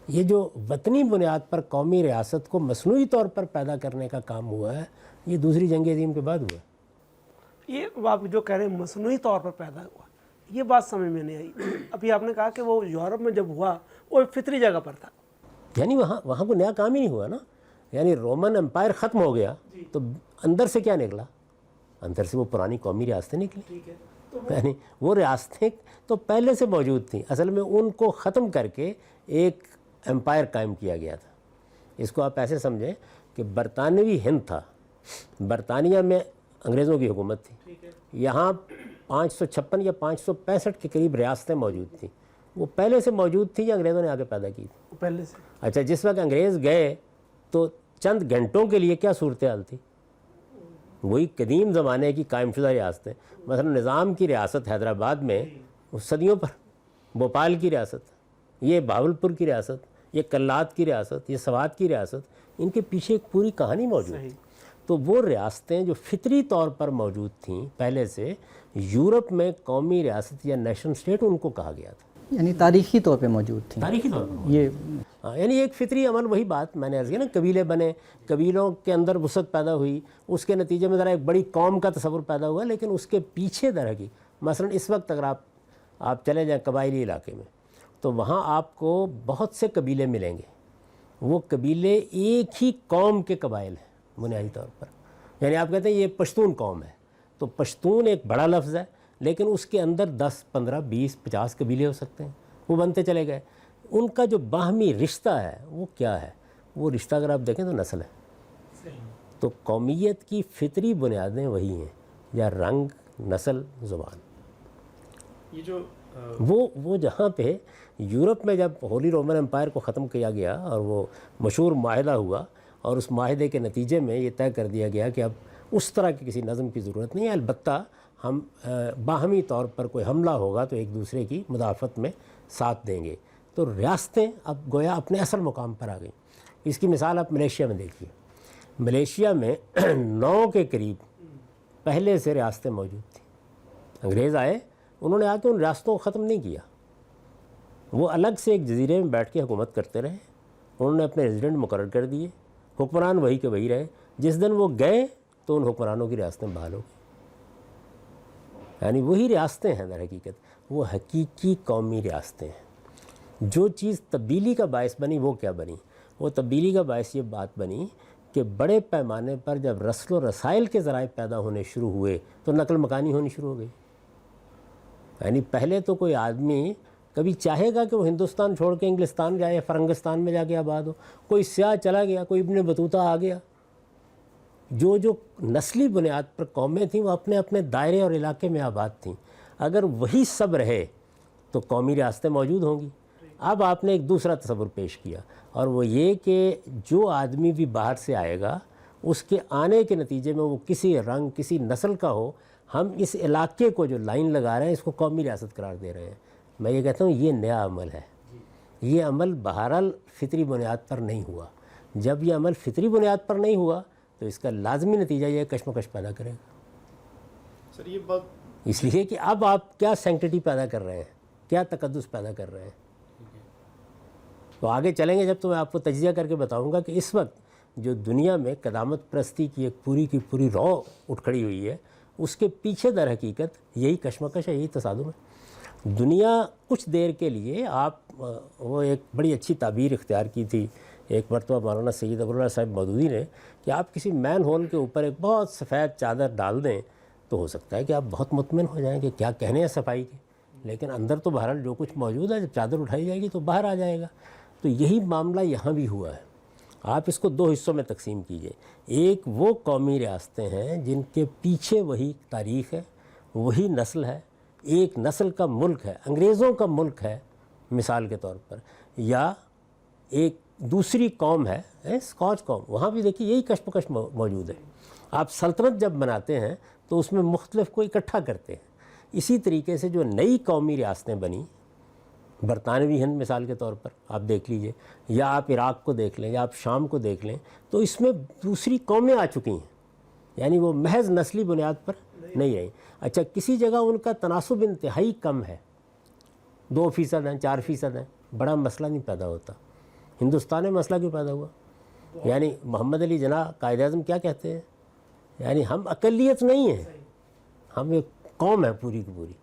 یہ جو وطنی بنیاد پر قومی ریاست کو مصنوعی طور پر پیدا کرنے کا کام ہوا ہے یہ دوسری جنگ عظیم کے بعد ہوا ہے۔ یہ آپ جو کہہ رہے ہیں مصنوعی طور پر پیدا ہوا، یہ بات سمجھ میں نہیں آئی۔ ابھی آپ نے کہا کہ وہ یورپ میں جب ہوا وہ ایک فطری جگہ پر تھا، یعنی وہاں کوئی نیا کام ہی نہیں ہوا نا، یعنی رومن امپائر ختم ہو گیا تو اندر سے کیا نکلا؟ اندر سے وہ پرانی قومی ریاستیں نکلی، ٹھیک ہے، یعنی وہ ریاستیں تو پہلے سے موجود تھیں، اصل میں ان کو ختم کر کے ایک امپائر قائم کیا گیا تھا۔ اس کو آپ ایسے سمجھیں کہ برطانوی ہند تھا، برطانیہ میں انگریزوں کی حکومت تھی، یہاں 556 یا 565 کے قریب ریاستیں موجود تھیں، وہ پہلے سے موجود تھیں یا انگریزوں نے آگے پیدا کی تھی؟ پہلے سے۔ اچھا، جس وقت انگریز گئے تو چند گھنٹوں کے لیے کیا صورتحال تھی؟ وہی قدیم زمانے کی قائم شدہ ریاستیں، مثلا نظام کی ریاست حیدرآباد میں صدیوں پر، بھوپال کی ریاست، یہ بہاولپور کی ریاست، یہ کلات کی ریاست، یہ سوات کی ریاست، ان کے پیچھے ایک پوری کہانی موجود ہے۔ تو وہ ریاستیں جو فطری طور پر موجود تھیں پہلے سے، یورپ میں قومی ریاست یا نیشنل اسٹیٹ ان کو کہا گیا تھا، یعنی تاریخی طور پہ موجود تھیں، تاریخی طور پر یہ یعنی ایک فطری عمل، وہی بات میں نے عرض کیا نا، قبیلے بنے، قبیلوں کے اندر وسعت پیدا ہوئی، اس کے نتیجے میں ذرا ایک بڑی قوم کا تصور پیدا ہوا، لیکن اس کے پیچھے در حقیقت مثلا اس وقت اگر آپ چلے جائیں قبائلی علاقے میں تو وہاں آپ کو بہت سے قبیلے ملیں گے، وہ قبیلے ایک ہی قوم کے قبائل ہیں بنیادی طور پر، یعنی آپ کہتے ہیں یہ پشتون قوم ہے، تو پشتون ایک بڑا لفظ ہے لیکن اس کے اندر 10 15 20 50 قبیلے ہو سکتے ہیں، وہ بنتے چلے گئے۔ ان کا جو باہمی رشتہ ہے وہ کیا ہے؟ وہ رشتہ اگر آپ دیکھیں تو نسل ہے۔ تو قومیت کی فطری بنیادیں وہی ہیں، یا رنگ، نسل، زبان۔ یہ جو وہ جہاں پہ یورپ میں جب ہولی رومن امپائر کو ختم کیا گیا اور وہ مشہور معاہدہ ہوا، اور اس معاہدے کے نتیجے میں یہ طے کر دیا گیا کہ اب اس طرح کی کسی نظم کی ضرورت نہیں ہے، البتہ ہم باہمی طور پر کوئی حملہ ہوگا تو ایک دوسرے کی مدافعت میں ساتھ دیں گے، تو ریاستیں اب گویا اپنے اصل مقام پر آ گئیں۔ اس کی مثال آپ ملیشیا میں دیکھیے، ملیشیا میں 9 کے قریب پہلے سے ریاستیں موجود تھیں، انگریز آئے، انہوں نے آ کے ان ریاستوں کو ختم نہیں کیا، وہ الگ سے ایک جزیرے میں بیٹھ کے حکومت کرتے رہے، انہوں نے اپنے ریزیڈنٹ مقرر کر دیے، حکمران وہی کے وہی رہے، جس دن وہ گئے تو ان حکمرانوں کی ریاستیں بحال ہو گئی، یعنی وہی ریاستیں ہیں در حقیقت، وہ حقیقی قومی ریاستیں ہیں۔ جو چیز تبدیلی کا باعث بنی وہ کیا بنی؟ وہ تبدیلی کا باعث یہ بات بنی کہ بڑے پیمانے پر جب رسل و رسائل کے ذرائع پیدا ہونے شروع ہوئے تو نقل مکانی ہونی شروع ہو گئی، یعنی پہلے تو کوئی آدمی کبھی چاہے گا کہ وہ ہندوستان چھوڑ کے انگلستان جائے یا فرنگستان میں جا کے آباد ہو، کوئی سیاہ چلا گیا، کوئی ابن بطوطہ آ گیا، جو نسلی بنیاد پر قومیں تھیں وہ اپنے اپنے دائرے اور علاقے میں آباد تھیں، اگر وہی سب رہے تو قومی ریاستیں موجود ہوں گی۔ اب آپ نے ایک دوسرا تصور پیش کیا، اور وہ یہ کہ جو آدمی بھی باہر سے آئے گا اس کے آنے کے نتیجے میں وہ کسی رنگ، کسی نسل کا ہو، ہم اس علاقے کو جو لائن لگا رہے ہیں اس کو قومی ریاست قرار دے رہے ہیں۔ میں یہ کہتا ہوں یہ نیا عمل ہے، یہ عمل بہرحال فطری بنیاد پر نہیں ہوا، جب یہ عمل فطری بنیاد پر نہیں ہوا تو اس کا لازمی نتیجہ یہ کشمکش پیدا کرے گا۔ سر یہ بات اس لیے کہ اب آپ کیا سینکٹیٹی پیدا کر رہے ہیں، کیا تقدس پیدا کر رہے ہیں۔ تو آگے چلیں گے جب تو میں آپ کو تجزیہ کر کے بتاؤں گا کہ اس وقت جو دنیا میں قدامت پرستی کی ایک پوری کی پوری رو اٹھ کھڑی ہوئی ہے، اس کے پیچھے در حقیقت یہی کشمکش ہے، یہی تصادم ہے۔ دنیا کچھ دیر کے لیے وہ ایک بڑی اچھی تعبیر اختیار کی تھی ایک مرتبہ مولانا سید ابواللہ صاحب مودودی نے، کہ آپ کسی مین ہول کے اوپر ایک بہت سفید چادر ڈال دیں تو ہو سکتا ہے کہ آپ بہت مطمئن ہو جائیں کہ کیا کہنے ہیں صفائی کے، لیکن اندر تو بہرحال جو کچھ موجود ہے، جب چادر اٹھائی جائے گی تو باہر آ جائے گا۔ تو یہی معاملہ یہاں بھی ہوا ہے۔ آپ اس کو 2 حصوں میں تقسیم کیجئے، ایک وہ قومی ریاستیں ہیں جن کے پیچھے وہی تاریخ ہے، وہی نسل ہے، ایک نسل کا ملک ہے، انگریزوں کا ملک ہے مثال کے طور پر، یا ایک دوسری قوم ہے اسکاچ قوم، وہاں بھی دیکھیے یہی کشمکش موجود ہے۔ آپ سلطنت جب بناتے ہیں تو اس میں مختلف کو اکٹھا کرتے ہیں، اسی طریقے سے جو نئی قومی ریاستیں بنی، برطانوی ہند مثال کے طور پر آپ دیکھ لیجئے، یا آپ عراق کو دیکھ لیں، یا آپ شام کو دیکھ لیں، تو اس میں دوسری قومیں آ چکی ہیں، یعنی وہ محض نسلی بنیاد پر نہیں رہی۔ اچھا، کسی جگہ ان کا تناسب انتہائی کم ہے، 2% ہیں، 4% ہیں، بڑا مسئلہ نہیں پیدا ہوتا، ہندوستان میں مسئلہ کیوں پیدا ہوا؟ یعنی محمد علی جناح قائد اعظم کیا کہتے ہیں؟ یعنی ہم اقلیت نہیں ہیں، ہم ایک قوم ہے پوری کی پوری،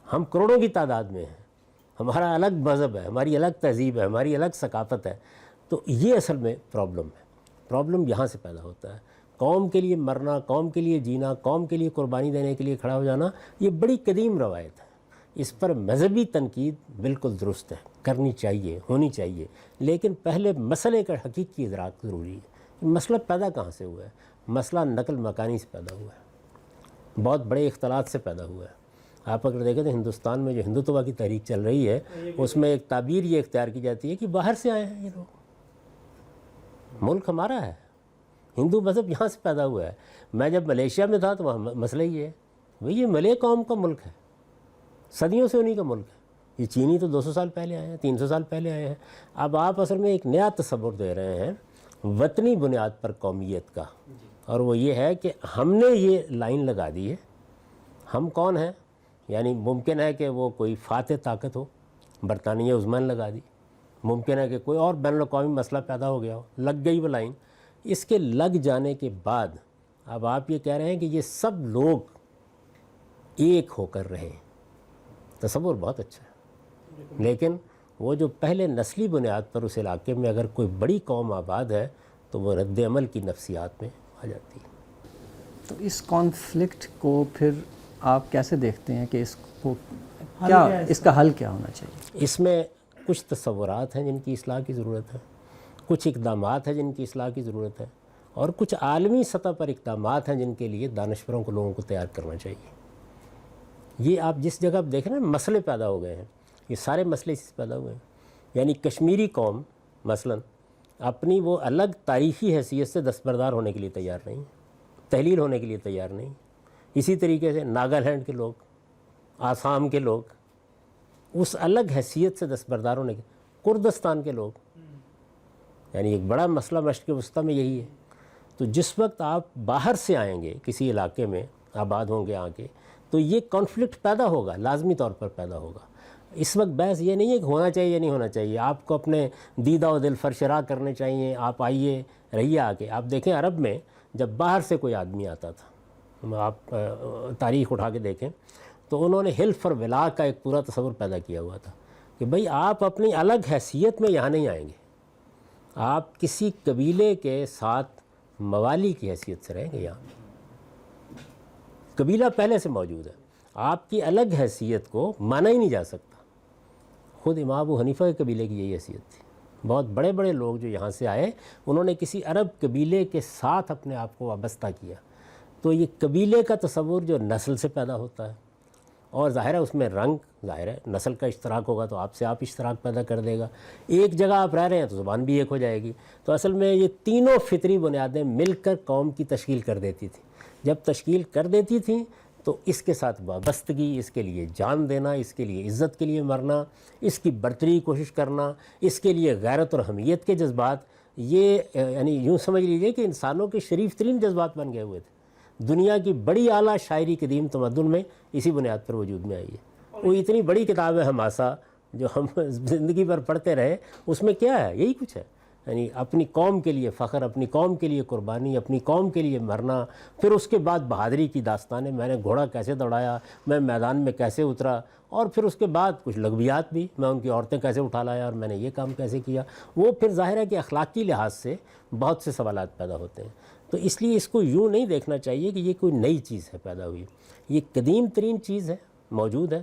ہم کروڑوں کی تعداد میں ہیں، ہمارا الگ مذہب ہے، ہماری الگ تہذیب ہے، ہماری الگ ثقافت ہے. تو یہ اصل میں پرابلم ہے. پرابلم یہاں سے پیدا ہوتا ہے. قوم کے لیے مرنا، قوم کے لیے جینا، قوم کے لیے قربانی دینے کے لیے کھڑا ہو جانا، یہ بڑی قدیم روایت ہے. اس پر مذہبی تنقید بالکل درست ہے، کرنی چاہیے، ہونی چاہیے، لیکن پہلے مسئلے کا حقیقی ادراک ضروری ہے. مسئلہ پیدا کہاں سے ہوا ہے؟ مسئلہ نقل مکانی سے پیدا ہوا ہے، بہت بڑے اختلاط سے پیدا ہوا ہے. آپ اگر دیکھیں تو ہندوستان میں جو ہندوتوا کی تحریک چل رہی ہے اس میں ایک تعبیر یہ اختیار کی جاتی ہے کہ باہر سے آئے ہیں یہ لوگ، ملک ہمارا ہے، ہندو مذہب یہاں سے پیدا ہوا ہے. میں جب ملیشیا میں تھا تو وہاں مسئلہ یہ ہے، بھئی یہ ملے قوم کا ملک ہے، صدیوں سے انہی کا ملک ہے. یہ چینی تو 200 سال پہلے آئے ہیں، 300 سال پہلے آئے ہیں. اب آپ اصل میں ایک نیا تصور دے رہے ہیں وطنی بنیاد پر قومیت کا، اور وہ یہ ہے کہ ہم نے یہ لائن لگا دی ہے، ہم کون ہیں؟ یعنی ممکن ہے کہ وہ کوئی فاتح طاقت ہو، برطانیہ عظمیٰ نے لگا دی، ممکن ہے کہ کوئی اور بین الاقوامی مسئلہ پیدا ہو گیا ہو، لگ گئی وہ لائن. اس کے لگ جانے کے بعد اب آپ یہ کہہ رہے ہیں کہ یہ سب لوگ ایک ہو کر رہیں. تصور بہت اچھا ہے، لیکن وہ جو پہلے نسلی بنیاد پر اس علاقے میں اگر کوئی بڑی قوم آباد ہے تو وہ رد عمل کی نفسیات میں آ جاتی ہے. تو اس کانفلکٹ کو پھر آپ کیسے دیکھتے ہیں کہ اس کو کیا، اس کا حل کیا ہونا چاہیے؟ اس میں کچھ تصورات ہیں جن کی اصلاح کی ضرورت ہے، کچھ اقدامات ہیں جن کی اصلاح کی ضرورت ہے، اور کچھ عالمی سطح پر اقدامات ہیں جن کے لیے دانشوروں کو، لوگوں کو تیار کرنا چاہیے. یہ آپ جس جگہ آپ دیکھ رہے ہیں مسئلے پیدا ہو گئے ہیں، یہ سارے مسئلے اس سے پیدا ہوئے ہیں. یعنی کشمیری قوم مثلا اپنی وہ الگ تاریخی حیثیت سے دستبردار ہونے کے لیے تیار نہیں، تحلیل ہونے کے لیے تیار نہیں. اسی طریقے سے ناگالینڈ کے لوگ، آسام کے لوگ اس الگ حیثیت سے دستبردار ہونے کے، کردستان کے لوگ، یعنی ایک بڑا مسئلہ مشرق وسطیٰ میں یہی ہے. تو جس وقت آپ باہر سے آئیں گے، کسی علاقے میں آباد ہوں گے آ کے، تو یہ کانفلکٹ پیدا ہوگا، لازمی طور پر پیدا ہوگا. اس وقت بحث یہ نہیں ہے کہ ہونا چاہیے یا نہیں ہونا چاہیے، آپ کو اپنے دیدہ و دل فرشراہ کرنے چاہیے، آپ آئیے رہیے آ کے. آپ دیکھیں عرب میں جب باہر سے کوئی آدمی آتا تھا، آپ تاریخ اٹھا کے دیکھیں تو انہوں نے حلف اور ولا کا ایک پورا تصور پیدا کیا ہوا تھا کہ بھئی آپ اپنی الگ حیثیت میں یہاں نہیں آئیں گے، آپ کسی قبیلے کے ساتھ موالی کی حیثیت سے رہیں گے. یہاں قبیلہ پہلے سے موجود ہے، آپ کی الگ حیثیت کو مانا ہی نہیں جا سکتا. خود امام ابو حنیفہ کے قبیلے کی یہی حیثیت تھی. بہت بڑے بڑے لوگ جو یہاں سے آئے انہوں نے کسی عرب قبیلے کے ساتھ اپنے آپ کو وابستہ کیا. تو یہ قبیلے کا تصور جو نسل سے پیدا ہوتا ہے، اور ظاہر ہے اس میں رنگ، ظاہر ہے نسل کا اشتراک ہوگا تو آپ سے آپ اشتراک پیدا کر دے گا. ایک جگہ آپ رہ رہے ہیں تو زبان بھی ایک ہو جائے گی. تو اصل میں یہ تینوں فطری بنیادیں مل کر قوم کی تشکیل کر دیتی تھی. جب تشکیل کر دیتی تھیں تو اس کے ساتھ وابستگی، اس کے لیے جان دینا، اس کے لیے عزت کے لیے مرنا، اس کی برتری کی کوشش کرنا، اس کے لیے غیرت اور حمیت کے جذبات، یہ یعنی یوں سمجھ لیجئے کہ انسانوں کے شریف ترین جذبات بن گئے ہوئے تھے. دنیا کی بڑی اعلیٰ شاعری قدیم تمدن میں اسی بنیاد پر وجود میں آئی ہے. وہ اتنی بڑی کتاب ہے حماسہ جو ہم زندگی بھر پڑھتے رہے، اس میں کیا ہے؟ یہی کچھ ہے. یعنی اپنی قوم کے لیے فخر، اپنی قوم کے لیے قربانی، اپنی قوم کے لیے مرنا. پھر اس کے بعد بہادری کی داستانیں، میں نے گھوڑا کیسے دوڑایا، میں میدان میں کیسے اترا، اور پھر اس کے بعد کچھ لغویات بھی، میں ان کی عورتیں کیسے اٹھا لایا اور میں نے یہ کام کیسے کیا. وہ پھر ظاہر ہے کہ اخلاقی لحاظ سے بہت سے سوالات پیدا ہوتے ہیں. تو اس لیے اس کو یوں نہیں دیکھنا چاہیے کہ یہ کوئی نئی چیز ہے پیدا ہوئی، یہ قدیم ترین چیز ہے، موجود ہے.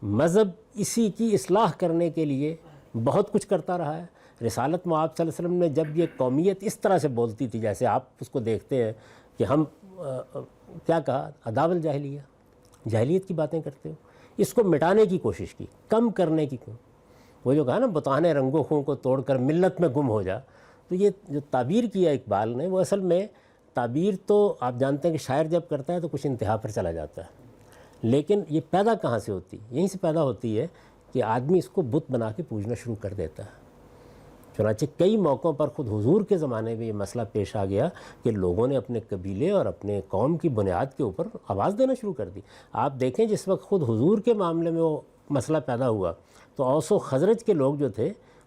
مذہب اسی کی اصلاح کرنے کے لیے بہت کچھ کرتا رہا ہے. رسالت میں آپ صلی اللہ علیہ وسلم نے جب یہ قومیت اس طرح سے بولتی تھی جیسے آپ اس کو دیکھتے ہیں کہ ہم کیا کہا، اداول الجاہلیہ، جاہلیت کی باتیں کرتے ہو، اس کو مٹانے کی کوشش کی، کم کرنے کی. وہ جو کہا نا بتانے رنگوں خوں کو توڑ کر ملت میں گم ہو جا، تو یہ جو تعبیر کیا اقبال نے، وہ اصل میں تعبیر تو آپ جانتے ہیں کہ شاعر جب کرتا ہے تو کچھ انتہا پر چلا جاتا ہے، لیکن یہ پیدا کہاں سے ہوتی؟ یہیں سے پیدا ہوتی ہے کہ آدمی اس کو بت بنا کے پوجنا شروع کر دیتا ہے. چنانچہ کئی موقعوں پر خود حضور کے زمانے میں یہ مسئلہ پیش آ گیا کہ لوگوں نے اپنے قبیلے اور اپنے قوم کی بنیاد کے اوپر آواز دینا شروع کر دی. آپ دیکھیں جس وقت خود حضور کے معاملے میں وہ مسئلہ پیدا ہوا تو اوس و خزرج کے لوگ جو تھے